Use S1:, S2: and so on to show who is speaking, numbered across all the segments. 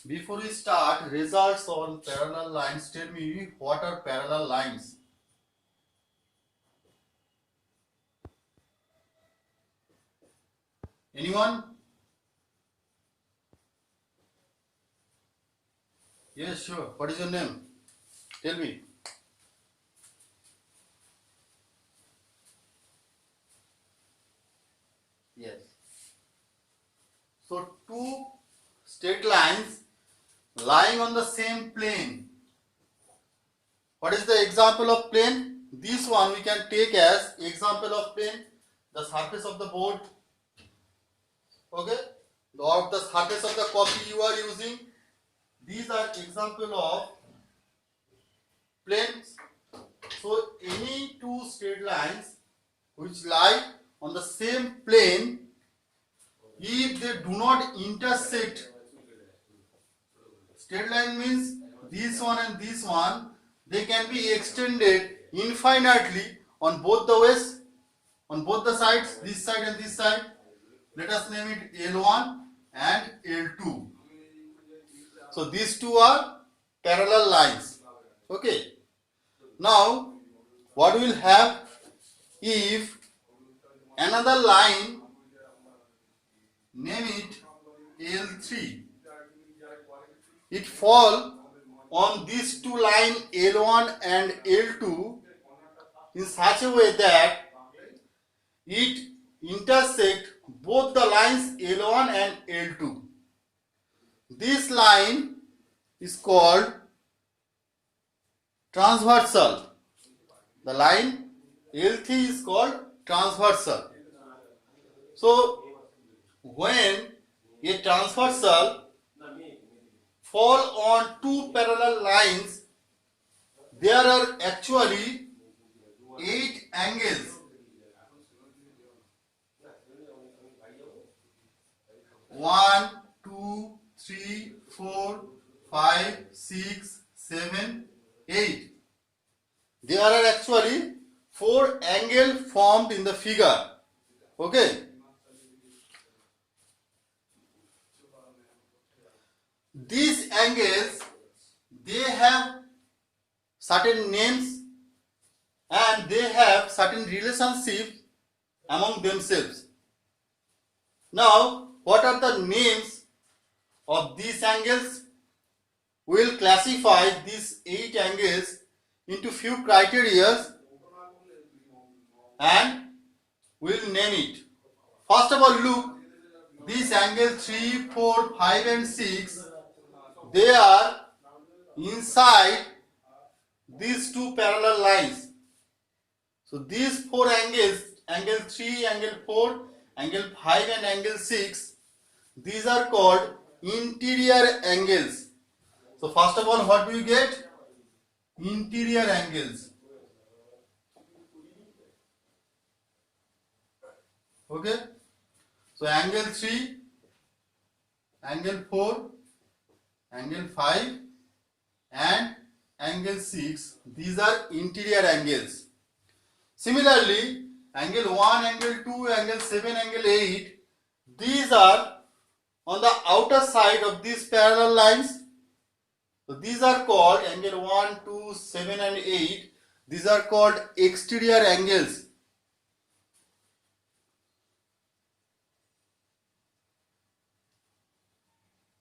S1: Before we start results on parallel lines, tell me what are parallel lines? Anyone? Yes, sure. What is your name? Tell me. Yes. So two straight lines lying on the same plane. What is the example of plane? This one we can take as example of plane, the surface of the board, okay, or the surface of the copy you are using. These are example of planes. So any two straight lines which lie on the same plane, if they do not intersect, straight line means this one and this one, they can be extended infinitely on both the ways, on both the sides, this side and this side. Let us name it L1 and L2. So these two are parallel lines. Okay. Now what we will have, if another line, name it L3, it fall on these two lines L1 and L2 in such a way that it intersect both the lines L1 and L2. This line is called transversal. The line L3 is called transversal. So when a transversal fall on two parallel lines, there are actually 8 angles. 1, 2, 3, 4, 5, 6, 7, 8. There are actually 4 angles formed in the figure. Okay. These angles, they have certain names and they have certain relationships among themselves. Now, what are the names of these angles? We will classify these 8 angles into few criteria and we will name it. First of all, look, these angles 3, 4, 5 and 6, they are inside these two parallel lines. So these 4 angles, angle 3, angle 4, angle 5 and angle 6, these are called interior angles. So first of all, what do you get? Interior angles. Okay. So angle 3, angle 4, angle 5 and angle 6, these are interior angles. Similarly, angle 1, angle 2, angle 7, angle 8, these are on the outer side of these parallel lines. So these are called angle 1, 2, 7 and 8. These are called exterior angles.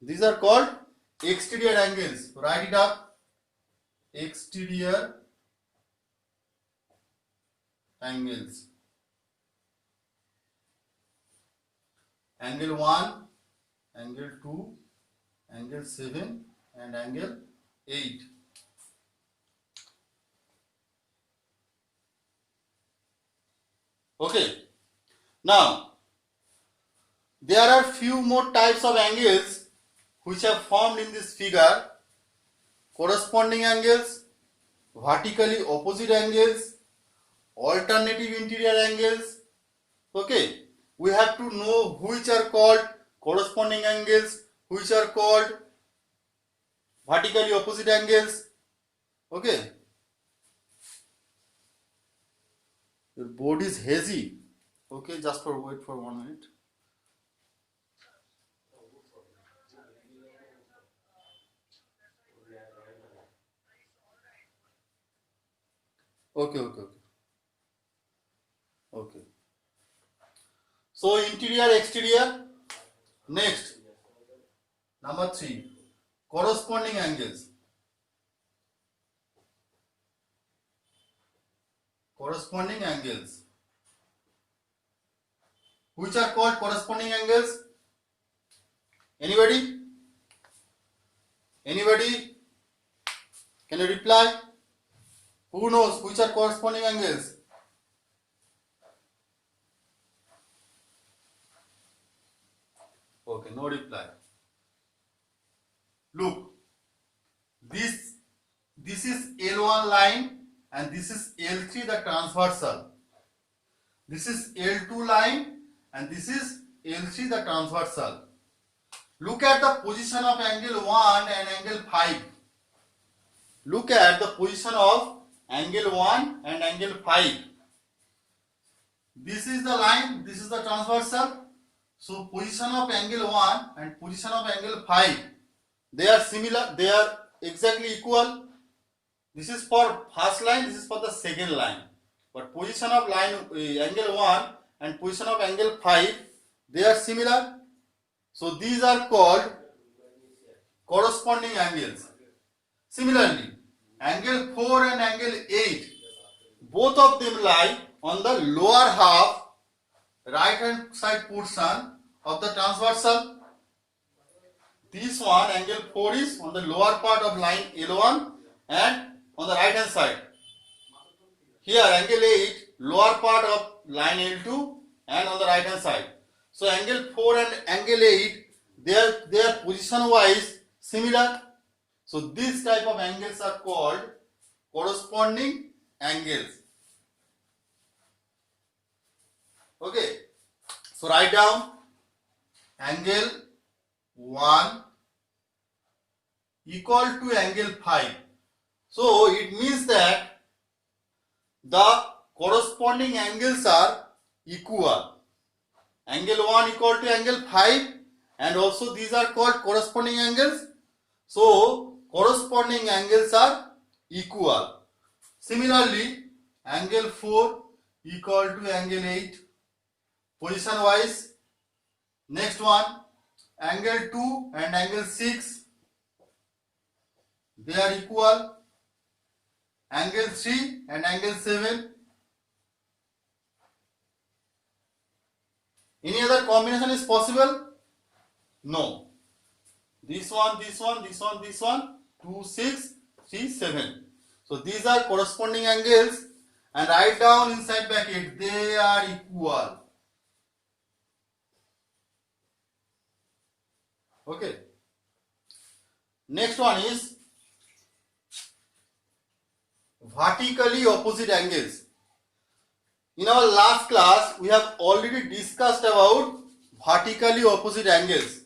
S1: These are called exterior angles. Write it up. Exterior angles. Angle 1, angle 2, angle 7 and angle 8. Okay. Now, there are few more types of angles which are formed in this figure. Corresponding angles, vertically opposite angles, alternative interior angles. Okay. We have to know which are called corresponding angles, which are called vertically opposite angles. Okay. Your board is hazy. Okay, just wait for 1 minute. Okay, okay, okay. Okay. So interior, exterior. Next, number 3, corresponding angles. Corresponding angles. Which are called corresponding angles? Anybody? Anybody? Can you reply? Who knows which are corresponding angles? Okay, no reply. Look, this is L1 line and this is L3, the transversal. This is L2 line and this is L3, the transversal. Look at the position of angle 1 and angle 5. Look at the position of angle 1 and angle 5. This is the line, this is the transversal. So position of angle 1 and position of angle 5, they are similar, they are exactly equal. This is for first line, this is for the second line. But position of line angle 1 and position of angle 5, they are similar. So these are called corresponding angles. Similarly, angle 4 and angle 8, both of them lie on the lower half, right hand side portion of the transversal. This one, angle 4, is on the lower part of line L1 and on the right hand side. Here angle 8, lower part of line L2 and on the right hand side. So angle 4 and angle 8, they are position wise similar. So this type of angles are called corresponding angles. Okay, so write down angle 1 equal to angle 5. So it means that the corresponding angles are equal. Angle 1 equal to angle 5, and also these are called corresponding angles. So corresponding angles are equal. Similarly, angle 4 equal to angle 8, position wise. Next one, angle 2 and angle 6, they are equal. Angle 3 and angle 7. Any other combination is possible? No. This one, this one, this one, this one, 2, 6, 3, 7. So these are corresponding angles, and write down inside bracket, they are equal. Okay. Next one is vertically opposite angles. In our last class, we have already discussed about vertically opposite angles.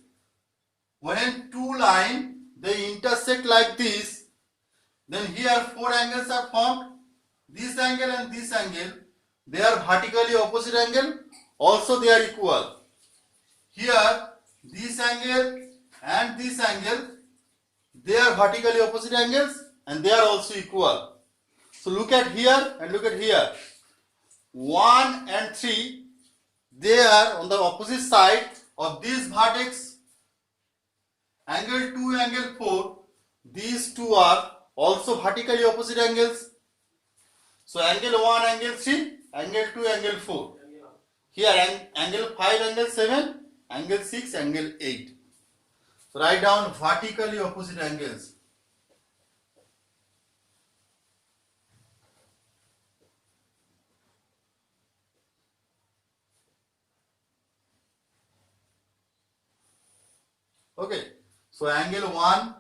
S1: When two lines, they intersect like this, then here 4 angles are formed. This angle and this angle, they are vertically opposite angle. Also they are equal. Here this angle and this angle, they are vertically opposite angles and they are also equal. So look at here and look at here. 1 and 3, they are on the opposite side of this vertex. Angle 2, angle 4, these two are also vertically opposite angles. So angle 1, angle 3, angle 2, angle 4. Here angle 5, angle 7, angle 6, angle 8. So write down vertically opposite angles. Okay, so angle 1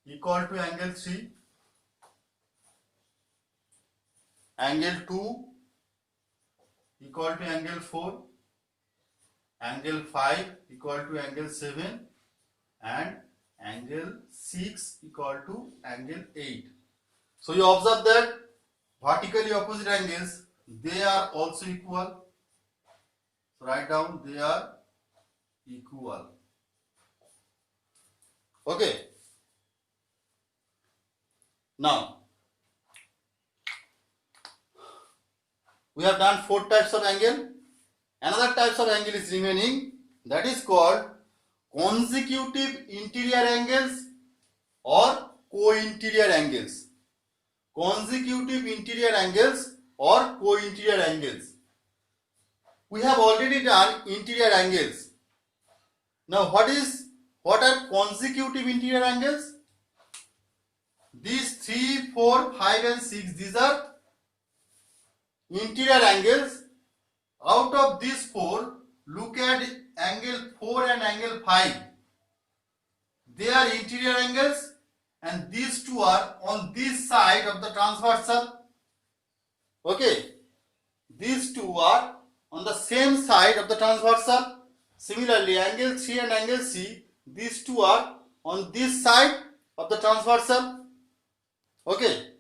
S1: equal to angle 3, angle 2 equal to angle 4, angle 5 equal to angle 7, and angle 6 equal to angle 8. So you observe that vertically opposite angles, they are also equal. So write down, they are equal. Okay. Now, We have done 4 types of angle. Another types of angle is remaining, that is called consecutive interior angles or co-interior angles. Consecutive interior angles or co-interior angles. We have already done interior angles. Now what are consecutive interior angles? These 3, 4, 5 and 6, these are interior angles. Out of these 4, look at angle 4 and angle 5. They are interior angles and these 2 are on this side of the transversal. Okay. These 2 are on the same side of the transversal. Similarly, angle 3 and angle C, these 2 are on this side of the transversal. Okay.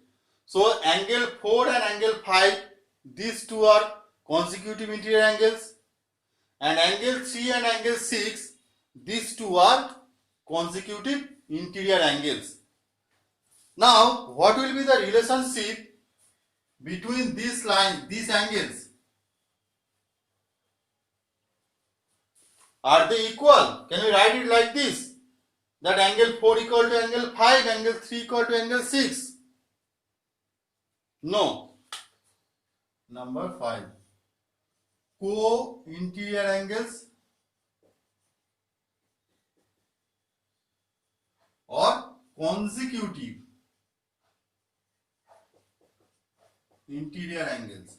S1: So angle 4 and angle 5, these 2 are consecutive interior angles, and angle 3 and angle 6, these 2 are consecutive interior angles. Now what will be the relationship between these angles? Are they equal? Can we write it like this, that angle 4 equal to angle 5, angle 3 equal to angle 6? No. Number 5. Co-interior angles or consecutive interior angles.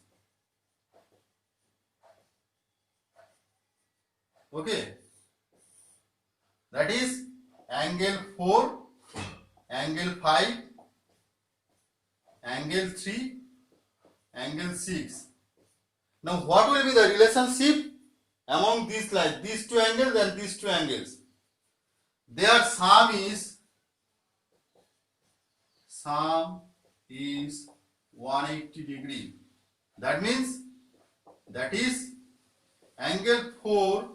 S1: Okay. That is angle 4, angle 5, angle 3, angle 6. Now what will be the relationship among these lines, these 2 angles and these 2 angles? Their sum is 180 degree. That means that is angle 4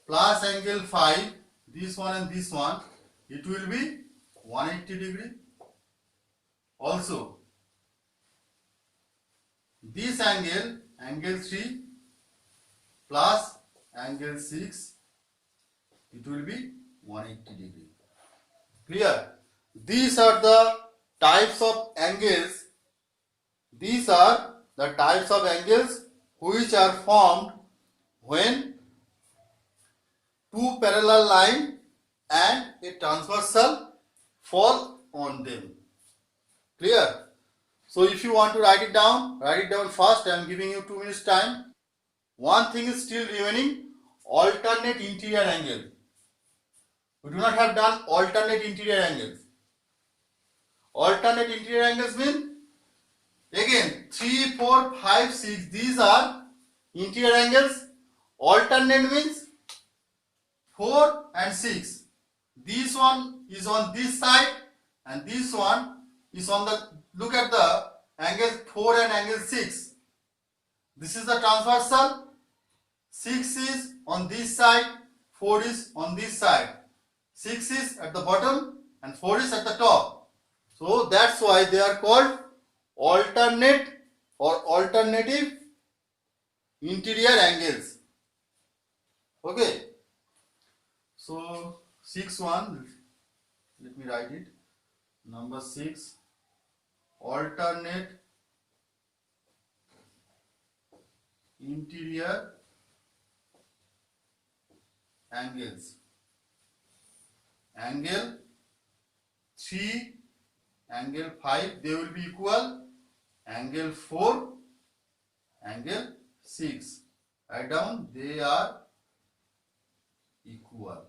S1: plus angle 5, this one and this one, it will be 180 degree. Also this angle, angle 3 plus angle 6, it will be 180 degree. Clear? These are the types of angles. These are the types of angles which are formed when 2 parallel lines and a transversal fall on them. Clear? So if you want to write it down fast. I am giving you 2 minutes time. One thing is still remaining, alternate interior angle. We do not have done alternate interior angles. Alternate interior angles mean, again 3, 4, 5, 6, these are interior angles. Alternate means 4 and 6. This one is on this side and this one is on the, look at the angle 4 and angle 6. This is the transversal. 6 is on this side, 4 is on this side. 6 is at the bottom and 4 is at the top. So that's why they are called alternate or alternative interior angles. Okay. So 6-1, let me write it. Number 6, alternate interior angles. Angle 3, angle 5, they will be equal. Angle 4, angle 6. Write down, they are equal.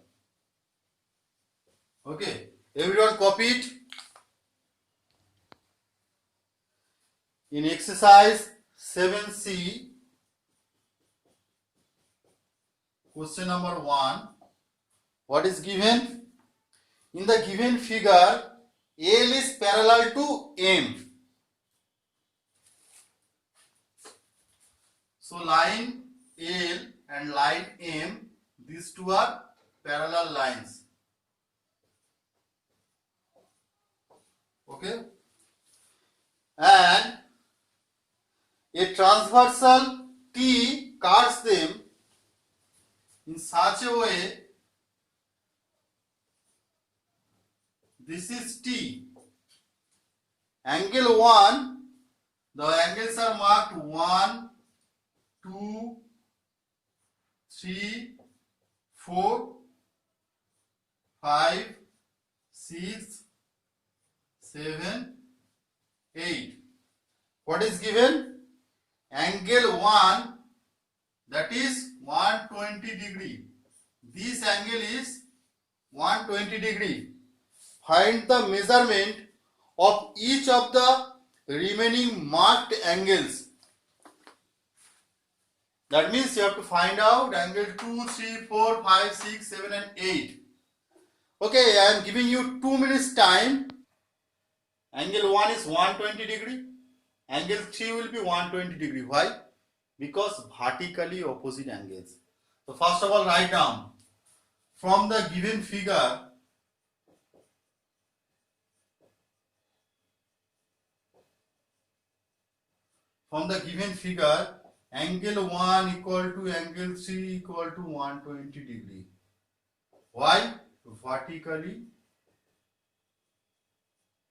S1: Okay, everyone copy it. In exercise 7C, question number 1, what is given? In the given figure, L is parallel to M. So line L and line M, these two are parallel lines. Okay. And A transversal T cuts them in such a way, this is T. Angle 1, the angles are marked 1, 2, 3, 4, 5, 6, 7, 8. What is given? Angle 1, that is 120 degree. This angle is 120 degree. Find the measurement of each of the remaining marked angles. That means you have to find out angle 2, 3, 4, 5, 6, 7 and 8. Okay, I am giving you 2 minutes time. Angle 1 is 120 degree. Angle 3 will be 120 degree. Why? Because vertically opposite angles. So first of all, write down from the given figure. From the given figure, angle 1 equal to angle 3 equal to 120 degree. Why? Vertically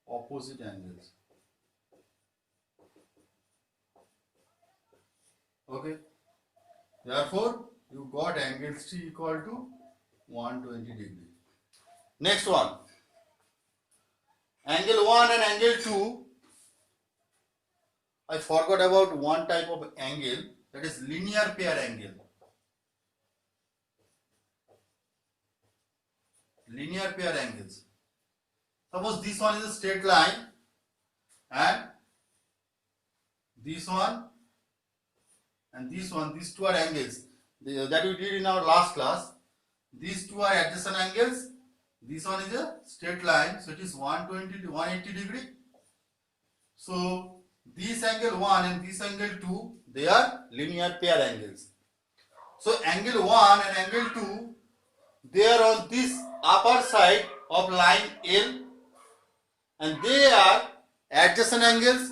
S1: opposite angles. Okay. Therefore, you got angle 3 equal to 120 degree. Next one. Angle 1 and angle 2. I forgot about one type of angle, that is linear pair angle. Linear pair angles. Suppose this one is a straight line and this one and this one, these two are angles that we did in our last class. These two are adjacent angles. This one is a straight line, so it is 120 to 180 degree. So this angle 1 and this angle 2, they are linear pair angles. So angle 1 and angle 2, they are on this upper side of line L and they are adjacent angles.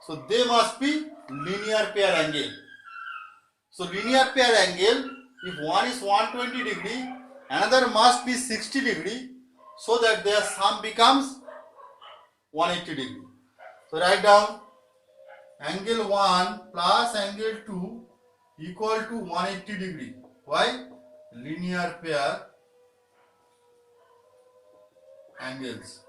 S1: So they must be linear pair angle. So linear pair angle, if one is 120 degree, another must be 60 degree, so that their sum becomes 180 degree. So write down angle 1 plus angle 2 equal to 180 degree. Why? Linear pair angles.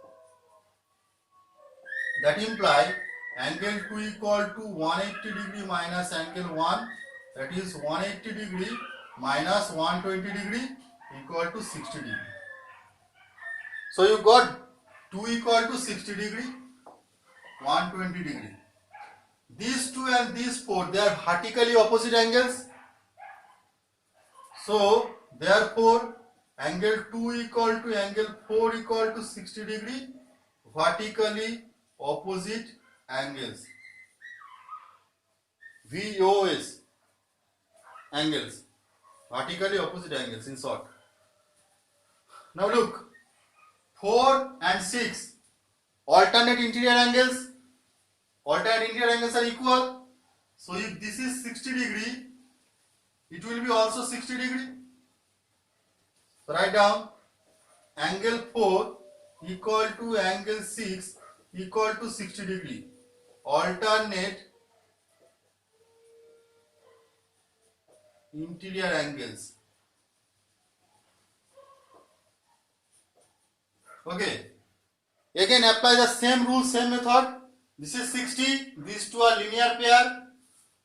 S1: That imply angle 2 equal to 180 degree minus angle 1, that is 180 degree minus 120 degree equal to 60 degree. So you got 2 equal to 60 degree, 120 degree. These 2 and these 4, they are vertically opposite angles. So therefore angle 2 equal to angle 4 equal to 60 degree, vertically opposite angles. VOS angles, vertically opposite angles in short. Now look, 4 and 6 alternate interior angles. Alternate interior angles are equal. So if this is 60 degree, it will be also 60 degree. So write down angle 4 equal to angle 6 equal to 60 degree. Alternate interior angles. Okay. Again apply the same rule, same method. This is 60, these two are linear pair.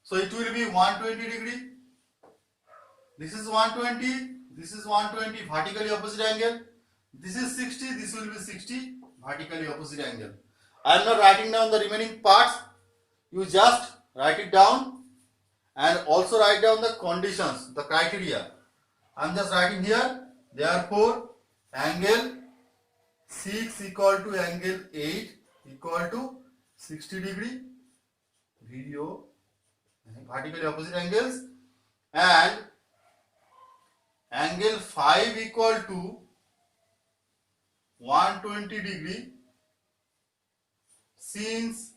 S1: So it will be 120 degree. This is 120, this is 120, vertically opposite angle. This is 60, this will be 60, vertically opposite angle. I am not writing down the remaining parts. You just write it down and also write down the conditions, the criteria. I am just writing here. Therefore, angle 6 equal to angle 8 equal to 60 degree. Video vertically opposite angles, and angle 5 equal to 120 degree, since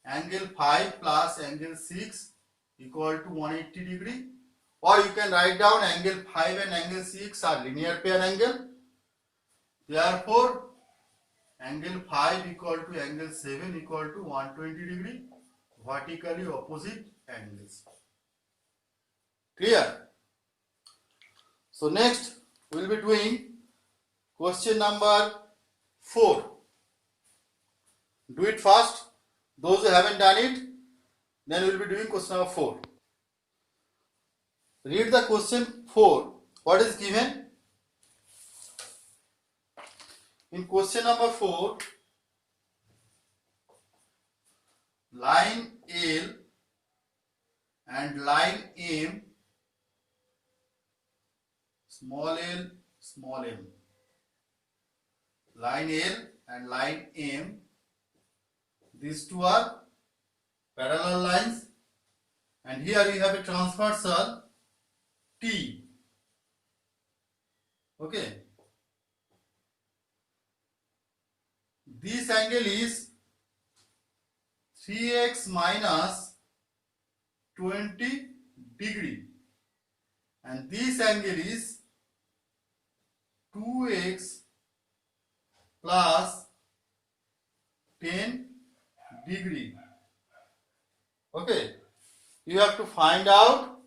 S1: angle 5 plus angle 6 equal to 180 degree, or you can write down angle 5 and angle 6 are linear pair angle. Therefore, angle 5 equal to angle 7 equal to 120 degree, vertically opposite angles. Clear? So next we will be doing question number 4. Do it fast. Those who haven't done it, then we will be doing question number 4. Read the question 4. What is given? In question number 4, line L and line M, small l, small m. Line L and line M, these two are parallel lines, and here we have a transversal T. Okay. This angle is 3x minus 20 degree, and this angle is 2x plus 10 degree. Okay, you have to find out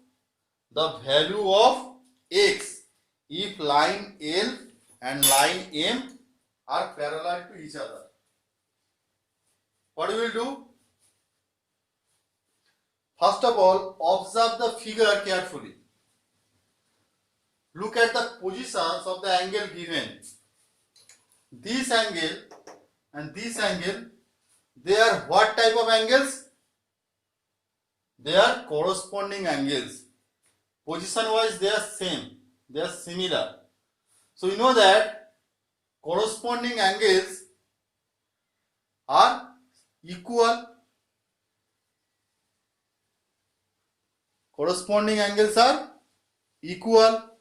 S1: the value of x if line L and line M are parallel to each other. What we will do? First of all, observe the figure carefully. Look at the positions of the angle given. This angle and this angle, they are what type of angles? They are corresponding angles. Position wise they are same, they are similar. So you know that corresponding angles are equal. Corresponding angles are equal.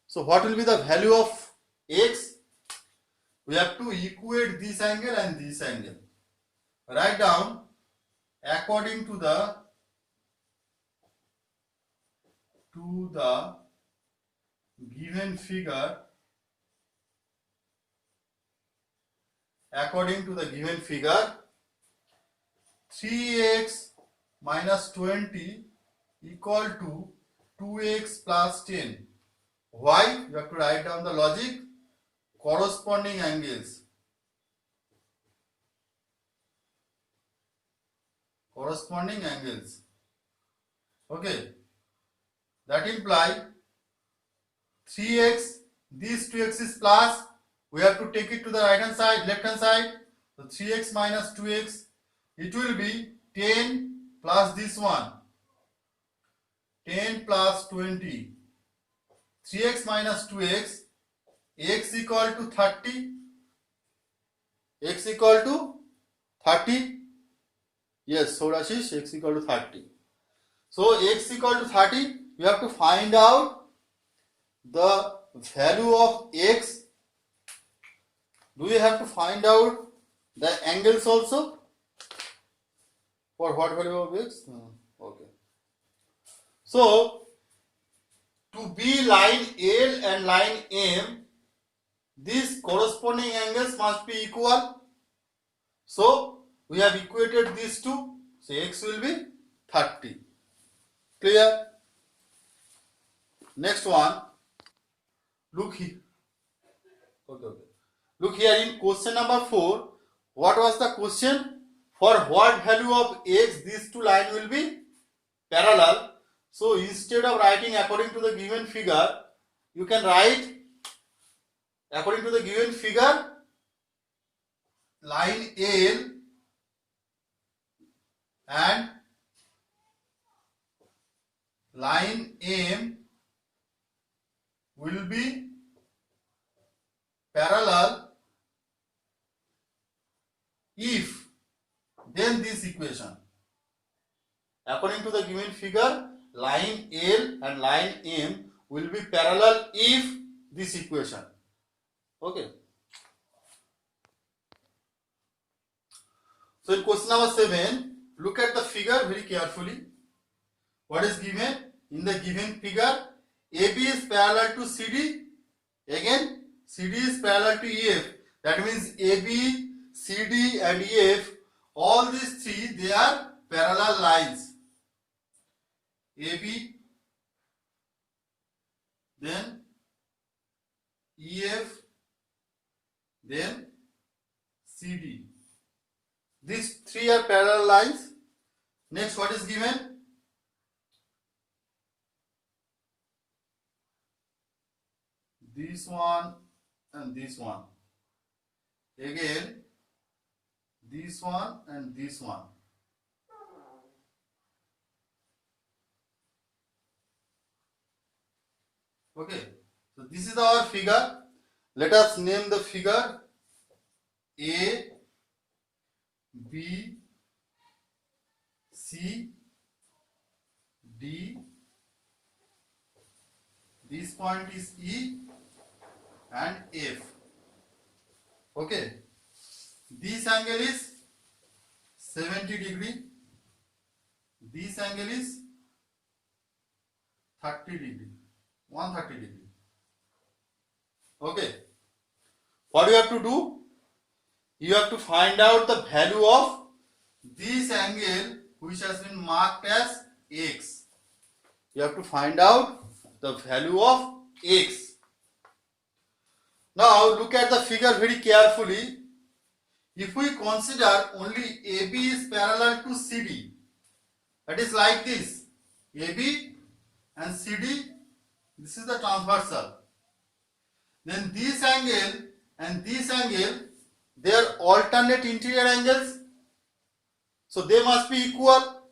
S1: So what will be the value of x? We have to equate this angle and this angle. Write down according to the given figure. According to the given figure, 3x minus 20 equal to 2x plus 10. Why? You have to write down the logic. Corresponding angles. Corresponding angles. Okay. That implies 3x, this 2x is plus. We have to take it to the right hand side, left hand side. So 3x minus 2x, it will be 10 plus this one. 10 plus 20. 3x minus 2x, x equal to 30. X equal to 30. Yes, so Rashish, x equal to 30. So x equal to 30, you have to find out the value of x. Do you have to find out the angles also? For what value of x? Okay. So, to be line L and line M, these corresponding angles must be equal. So, we have equated these two. So, x will be 30. Clear? Next one. Look here. Okay. Look here in question number 4. What was the question? For what value of x these two lines will be parallel? So instead of writing according to the given figure, you can write according to the given figure, line L and line M will be parallel if, then this equation. According to the given figure, line L and line M will be parallel if this equation. Okay. So in question number 7, look at the figure very carefully. What is given? In the given figure, AB is parallel to CD. Again, CD is parallel to EF. That means AB, CD and EF, all these three, they are parallel lines. AB, then EF, then CD. These three are parallel lines. Next, what is given? This one and this one. Again, this one and this one. Okay, so this is our figure. Let us name the figure A, B, C, D. This point is E and F. Okay, this angle is 70 degree. This angle is 30 degree. 130 degree. Okay, what you have to do? You have to find out the value of this angle which has been marked as X. You have to find out the value of X. Now look at the figure very carefully. If we consider only AB is parallel to CD, that is like this, AB and CD, this is the transversal. Then this angle and this angle, they are alternate interior angles, so they must be equal.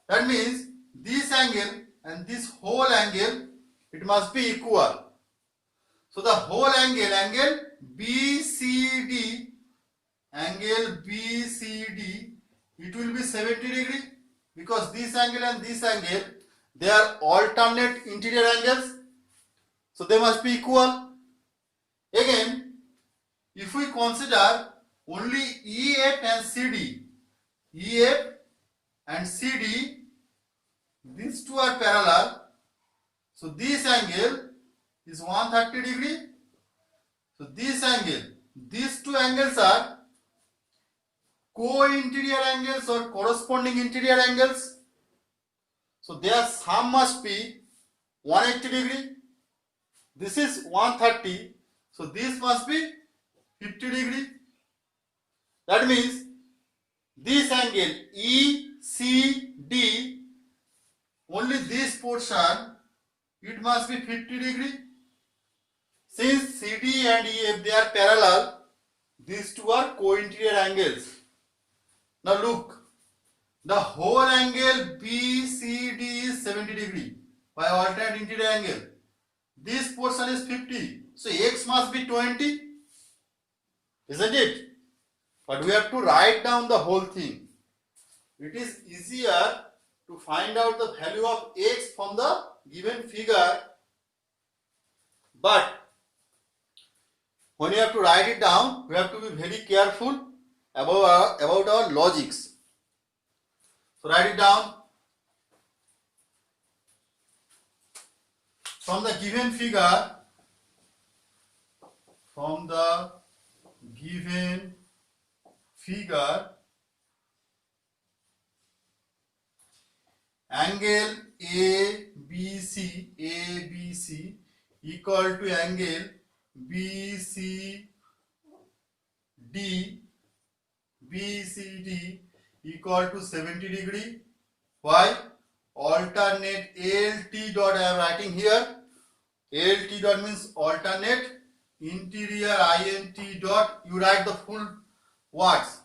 S1: That means this angle and this whole angle, it must be equal. So the whole angle, angle BCD, it will be 70 degree, because this angle and this angle, they are alternate interior angles, so they must be equal. Again, if we consider only EF and CD, these two are parallel, so this angle is 130 degree. So this angle, these two angles are co-interior angles or corresponding interior angles. So their sum must be 180 degree. This is 130. So this must be 50 degree. That means this angle ECD, only this portion, it must be 50 degree. Since CD and EF, they are parallel, these two are co-interior angles. Now look, the whole angle BCD is 70 degree by alternate interior angle. This portion is 50. So X must be 20, isn't it? But we have to write down the whole thing. It is easier to find out the value of X from the given figure. But when you have to write it down, we have to be very careful about our logics. So write it down. From the given figure, angle ABC equal to angle BCD equal to 70 degree. Why? Alternate ALT dot I am writing here. ALT dot means alternate interior, INT dot, you write the full words,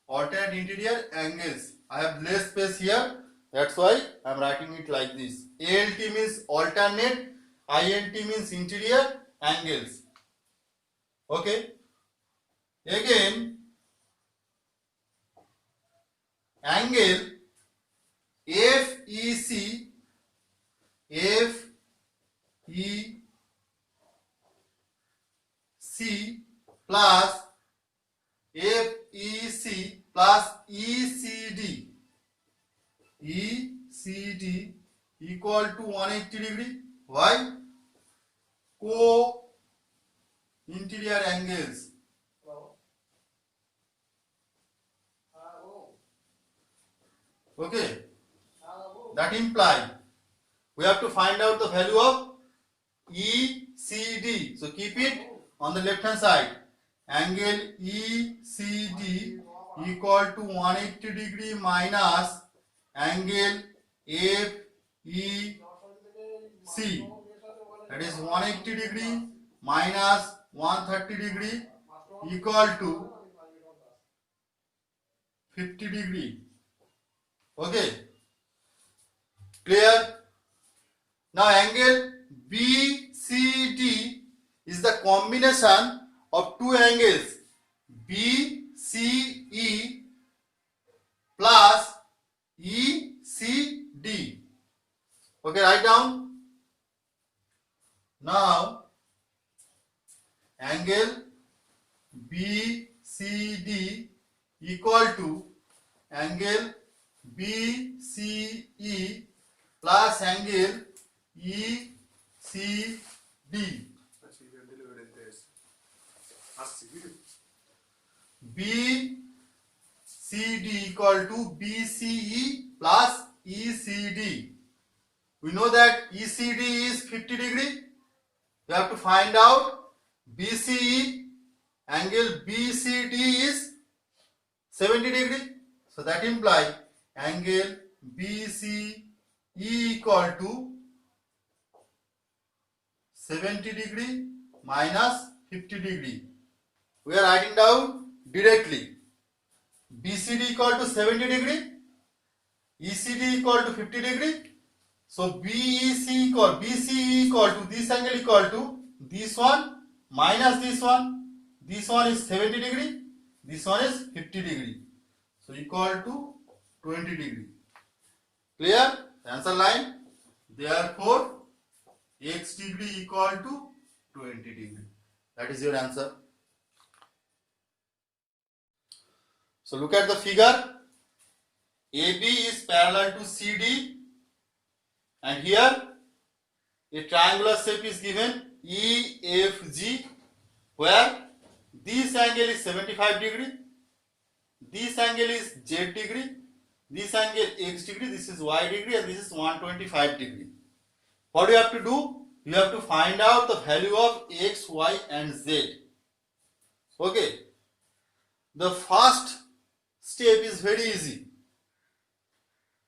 S1: alternate interior angles. I have less space here, that's why I am writing it like this. ALT means alternate, INT means interior angles. Okay. Again, angle FEC plus plus ECD. ECD equal to 180 degree. Why? Co-interior angles. Okay. That implies we have to find out the value of ECD. So keep it on the left hand side. Angle ECD equal to 180 degree minus angle FEC. That is 180 degree minus 130 degree equal to 50 degree. Okay. Clear? Now angle BCD is the combination of two angles BCE plus ECD. Okay, write down. Now angle BCD equal to angle BCE plus angle ECD. BCD equal to BCE plus ECD. We know that ECD is 50 degree. You have to find out BCE. Angle BCD is 70 degree. So that implies angle BCE equal to 70 degree minus 50 degree. We are writing down directly. BCD equal to 70 degree, ECD equal to 50 degree. So BCE equal to this angle equal to this one minus this one. This one is 70 degree, this one is 50 degree. So equal to 20 degree. Clear? Answer line. Therefore, x degree equal to 20 degree. That is your answer. So look at the figure. AB is parallel to CD, and here a triangular shape is given EFG, where this angle is 75 degree, this angle is Z degree, this angle X degree, this is Y degree, and this is 125 degree. What do you have to do? You have to find out the value of X, Y and Z. Okay. The first step is very easy.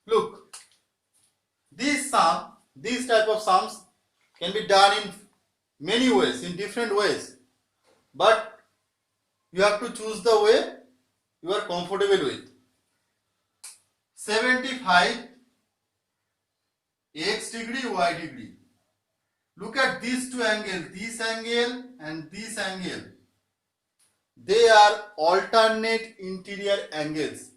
S1: Look, this type of sums can be done in many ways, in different ways. But you have to choose the way you are comfortable with. 75 X degree, Y degree. Look at these two angles, this angle and this angle. They are alternate interior angles.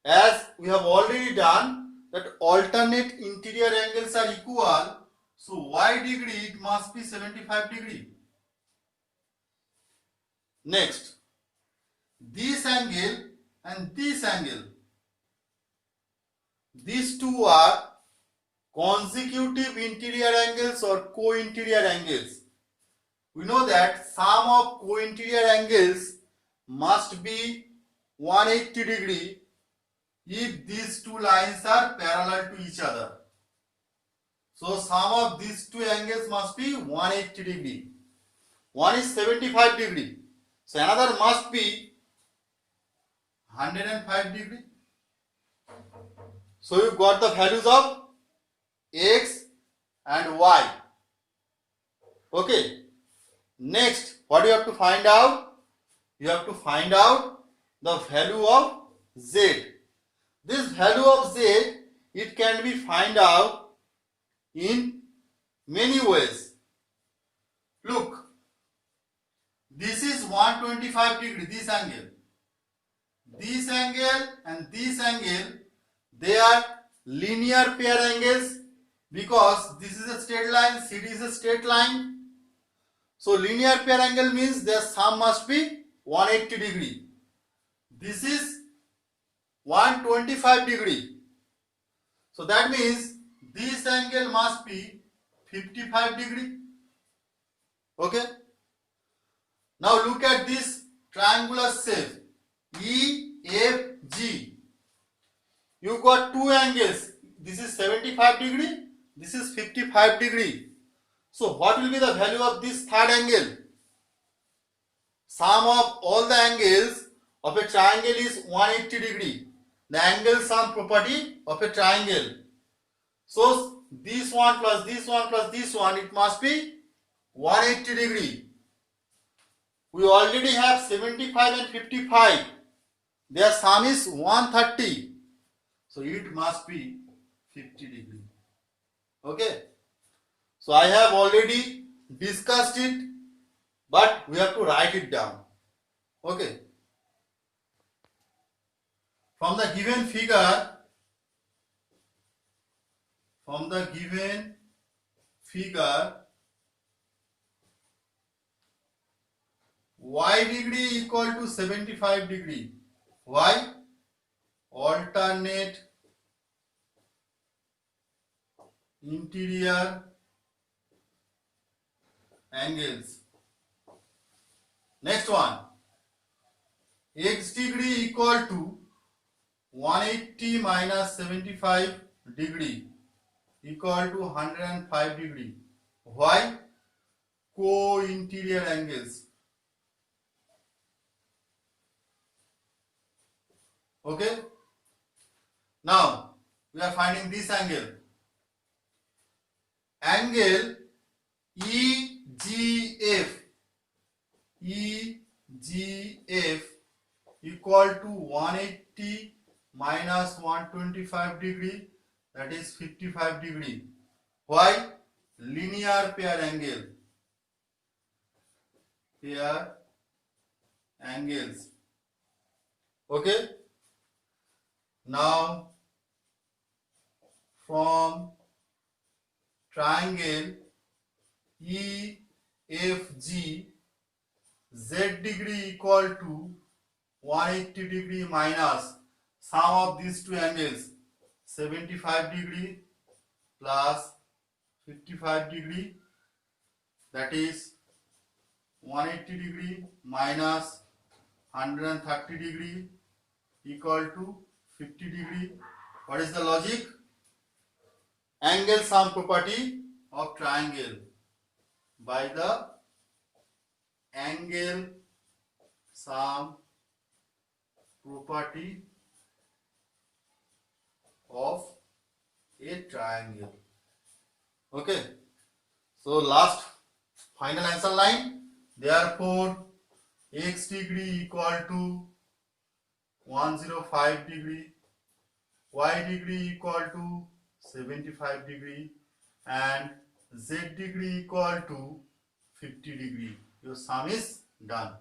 S1: As we have already done that alternate interior angles are equal, so Y degree it must be 75 degree. Next, this angle and this angle, these two are consecutive interior angles or co-interior angles. We know that sum of co-interior angles must be 180 degree if these two lines are parallel to each other. So sum of these two angles must be 180 degree. One is 75 degree. So another must be 105 degree. So you got the values of X and Y. Okay. Next, what you have to find out? You have to find out the value of Z. This value of Z, it can be find out in many ways. Look, this is 125 degree, this angle. This angle and this angle, they are linear pair angles because this is a straight line, CD is a straight line. So linear pair angle means their sum must be 180 degree. this is 125 degree. So that means this angle must be 55 degree. Okay. Now look at this triangular shape EFG. You got two angles. This is 75 degree. This is 55 degree. So what will be the value of this third angle? Sum of all the angles of a triangle is 180 degree. The angle sum property of a triangle. So this one plus this one plus this one, it must be 180 degree. We already have 75 and 55. Their sum is 130. So it must be 50 degree. Okay. So I have already discussed it, but we have to write it down. Okay. From the given figure, y degree equal to 75 degree. Why? Alternate interior angles. Next one, x degree equal to 180 minus 75 degree equal to 105 degree. Why? Co-interior angles. Okay. Now we are finding this angle. Angle EGF equal to 180 minus 125 degree, that is 55 degree. Why? Linear pair angle. Pair angles. Okay. Now from triangle EFG, z degree equal to 180 degree minus sum of these two angles, 75 degree plus 55 degree, that is 180 degree minus 130 degree equal to 50 degree. What is the logic? Angle sum property of triangle by the angle sum property of a triangle. Okay. So last final answer line. Therefore, x degree equal to 105 degree, y degree equal to 75 degree, and z degree equal to 50 degree. Your sum is done.